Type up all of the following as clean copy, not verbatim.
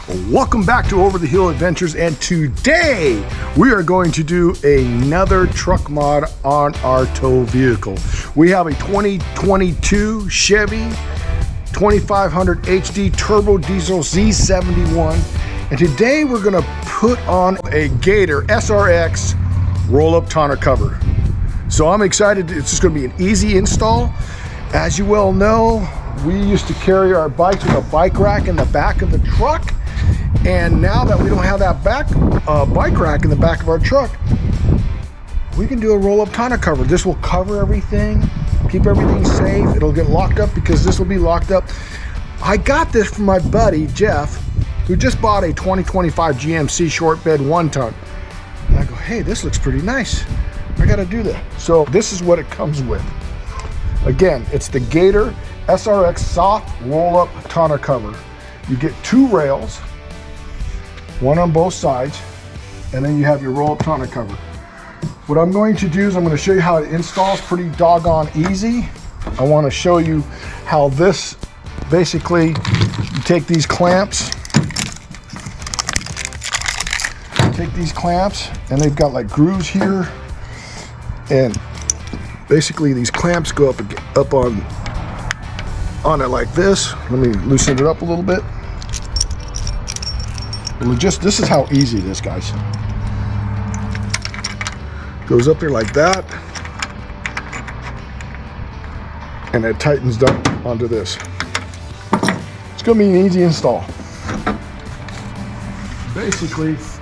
Welcome back to Over the Hill Adventures, and today we are going to do another truck mod on our tow vehicle. We have a 2022 Chevy 2500 HD turbo diesel Z71, and today we're going to put on a Gator SRX roll-up tonneau cover. So I'm excited. It's just going to be an easy install. As you well know, we used to carry our bikes with a bike rack in the back of the truck. And now that we don't have that bike rack in the back of our truck, we can do a roll-up tonneau cover. This will cover everything, keep everything safe. It'll get locked up because this will be locked up. I got this from my buddy, Jeff, who just bought a 2025 GMC short bed 1-ton. And I go, hey, this looks pretty nice. I gotta do that. So this is what it comes with. Again, it's the Gator SRX soft roll-up tonneau cover. You get 2 rails, one on both sides, and then you have your roll-up tonneau cover. What I'm going to do is I'm going to show you how it installs pretty doggone easy. I want to show you how this, basically, you take these clamps, and they've got like grooves here, and basically these clamps go up on it like this. Let me loosen it up a little bit. This is how easy it is, guys. Goes up there like that, and it tightens down onto this. It's gonna be an easy install. Basically, it's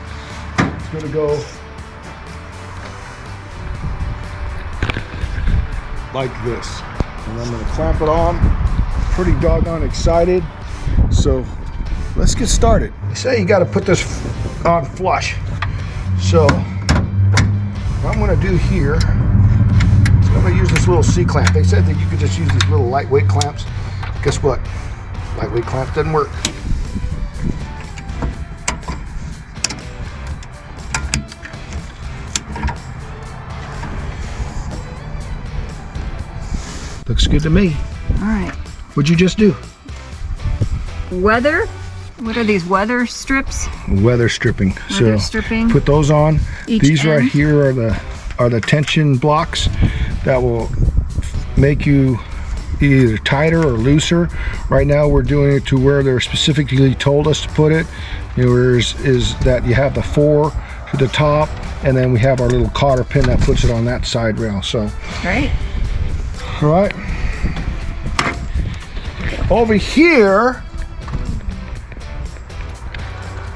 gonna go like this, and I'm gonna clamp it on. Pretty doggone excited. So let's get started. They say you got to put this on flush. So what I'm going to do here is I'm going to use this little C-clamp. They said that you could just use these little lightweight clamps. Guess what? Lightweight clamp doesn't work. Looks good to me. All right. What'd you just do? Weather? What are these, weather strips? Weather stripping. Weather stripping. Put those on. These end. right here are the tension blocks that will make you either tighter or looser. Right now we're doing it to where they're specifically told us to put it. Is that you have the 4 to the top, and then we have our little cotter pin that puts it on that side rail. So right. All right. Over here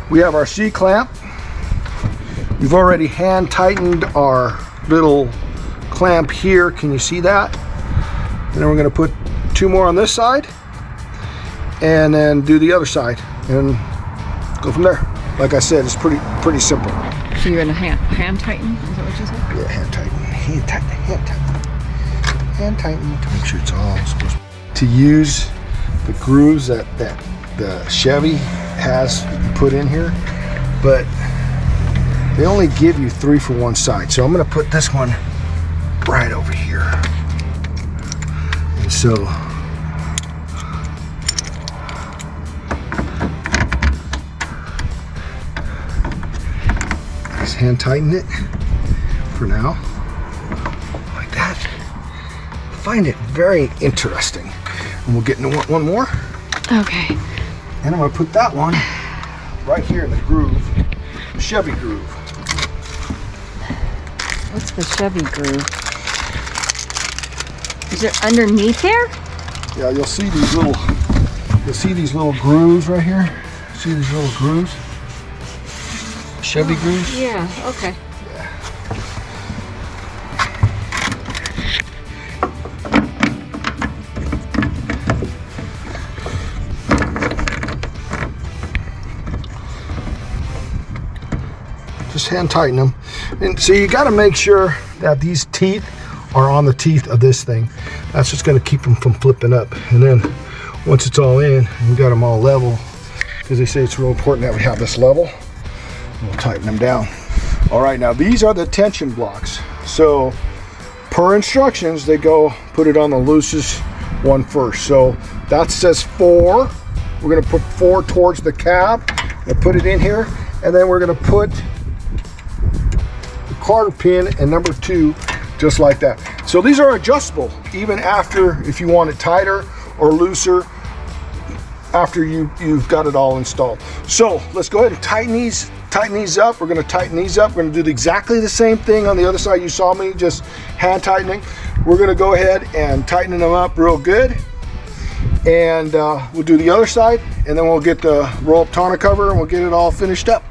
we have our C-clamp. We've already hand tightened our little clamp here. Can you see that? And then we're going to put 2 more on this side, and then do the other side, and go from there. Like I said, it's pretty simple. So you're gonna hand tighten? Is that what you said? Yeah, hand tighten to make sure it's all supposed to use the grooves that the Chevy has put in here, but they only give you 3 for one side. So I'm going to put this one right over here. And so just hand tighten it for now, like that. I find it very interesting. And we'll get into one more. Okay. And I'm going to put that one right here in the groove, the Chevy groove. What's the Chevy groove? Is it underneath there? Yeah, you'll see these little grooves right here. See these little grooves? Chevy grooves? Yeah, okay. Just hand tighten them. And so you got to make sure that these teeth are on the teeth of this thing. That's just going to keep them from flipping up. And then once it's all in, we got them all level, because they say it's real important that we have this level. We'll tighten them down. All right, now these are the tension blocks. So per instructions, they go put it on the loosest one first. So that says 4. We're going to put 4 towards the cab. and put it in here, and then we're going to put the quarter pin in number 2 just like that. So these are adjustable even after, if you want it tighter or looser, after you've got it all installed. So let's go ahead and tighten these up. We're going to tighten these up. We're going to do exactly the same thing on the other side. You saw me just hand tightening. We're going to go ahead and tighten them up real good, and we'll do the other side, and then we'll get the roll-up tonneau cover and we'll get it all finished up.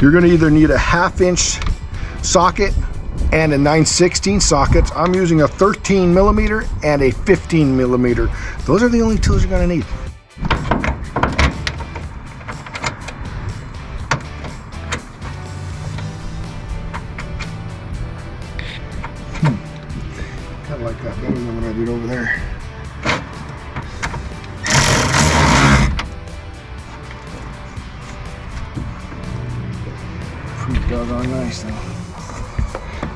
You're going to either need a 1/2-inch socket and a 9/16 socket. I'm using a 13 millimeter and a 15 millimeter. Those are the only tools you're going to need. Kind of like that better than what I did over there. Pretty doggone nice though.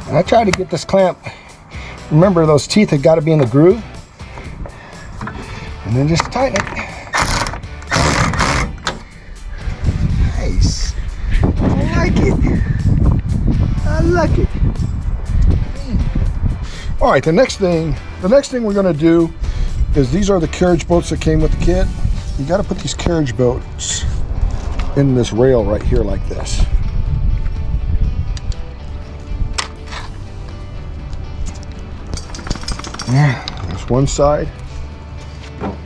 And I tried to get this clamp. Remember, those teeth have got to be in the groove, and then just tighten it. Nice. I like it. I like it. All right, the next thing we're going to do is, these are the carriage bolts that came with the kit. You got to put these carriage bolts in this rail right here like this. Yeah, there's one side. I'm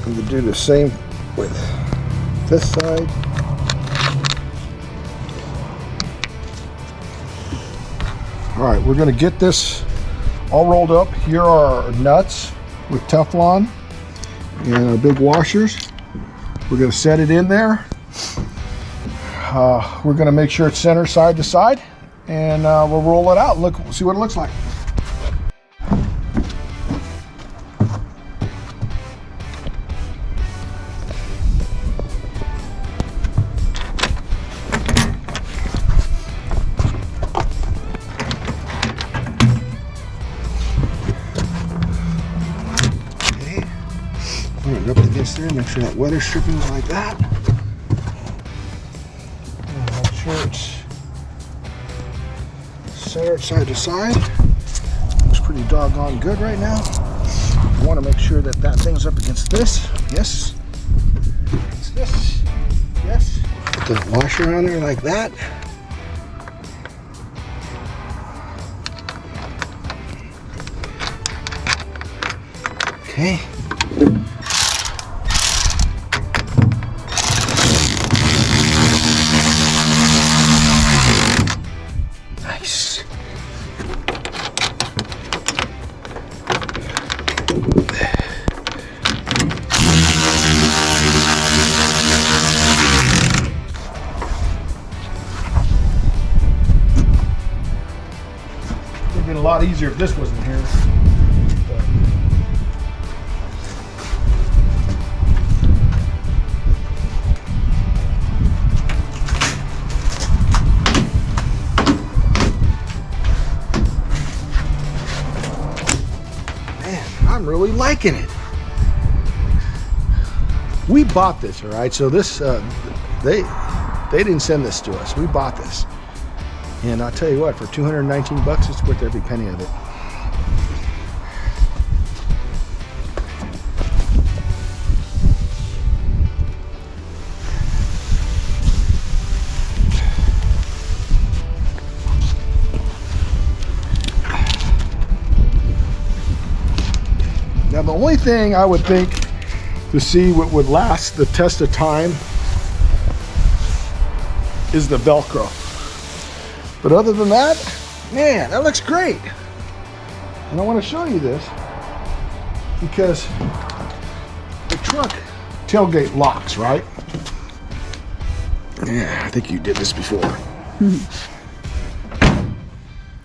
going to do the same with this side. All right, we're going to get this all rolled up. Here are our nuts with Teflon and our big washers. We're going to set it in there. We're going to make sure it's center side to side, and we'll roll it out and see what it looks like. I'm going to rub against there, make sure that weather stripping is like that. And make sure it's centered side to side. Looks pretty doggone good right now. I want to make sure that that thing's up against this. Yes. It's this. Yes. Put the washer on there like that. Okay. Nice. It would have been a lot easier if this wasn't here. I'm really liking it. We bought this, all right? So this, they didn't send this to us. We bought this. And I'll tell you what, for 219 bucks, it's worth every penny of it. Now, the only thing I would think to see what would last the test of time is the Velcro. But other than that, man, that looks great. And I want to show you this because the truck tailgate locks, right? Yeah, I think you did this before.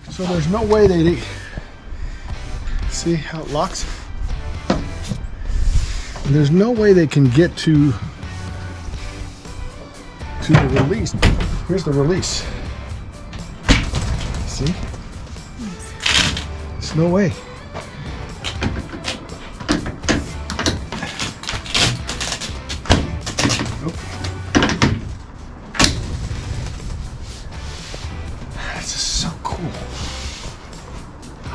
So there's no way they see how it locks. And there's no way they can get to the release. Here's the release. See? There's no way.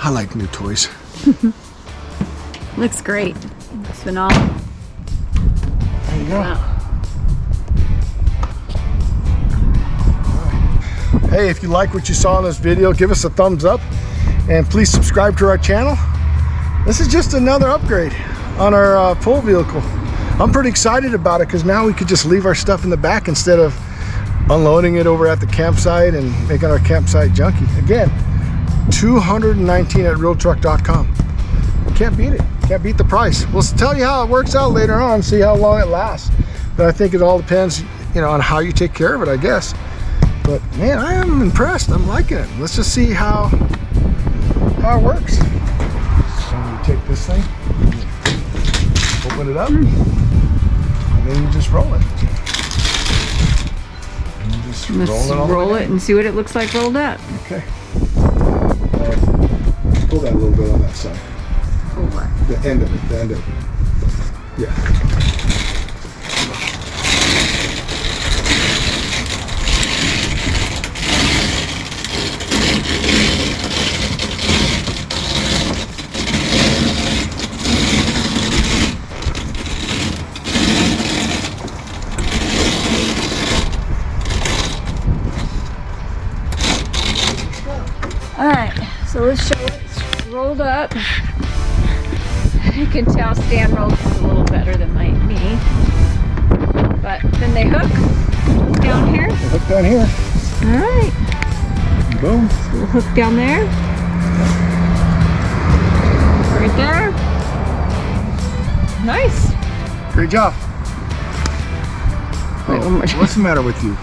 I like new toys. Looks great. Looks phenomenal. There you go. Wow. Hey, if you like what you saw in this video, give us a thumbs up and please subscribe to our channel. This is just another upgrade on our pull vehicle. I'm pretty excited about it because now we could just leave our stuff in the back instead of unloading it over at the campsite and making our campsite junky. Again, $219 at realtruck.com. Can't beat it. Can't beat the price. We'll tell you how it works out later on, see how long it lasts. But I think it all depends, you know, on how you take care of it, I guess. But man, I am impressed. I'm liking it. Let's just see how it works. So you take this thing, open it up, and then you just roll it. And you just roll it and see what it looks like rolled up. Okay. Pull that a little bit on that side. Over. The end of it, the end of it. Yeah. Alright, so let's show it's rolled up. You can tell Stan rolled it a little better than me. But then they hook down here. They hook down here. Alright. Boom. So we'll hook down there. Right there. Nice. Great job. Wait, one more time. What's the matter with you?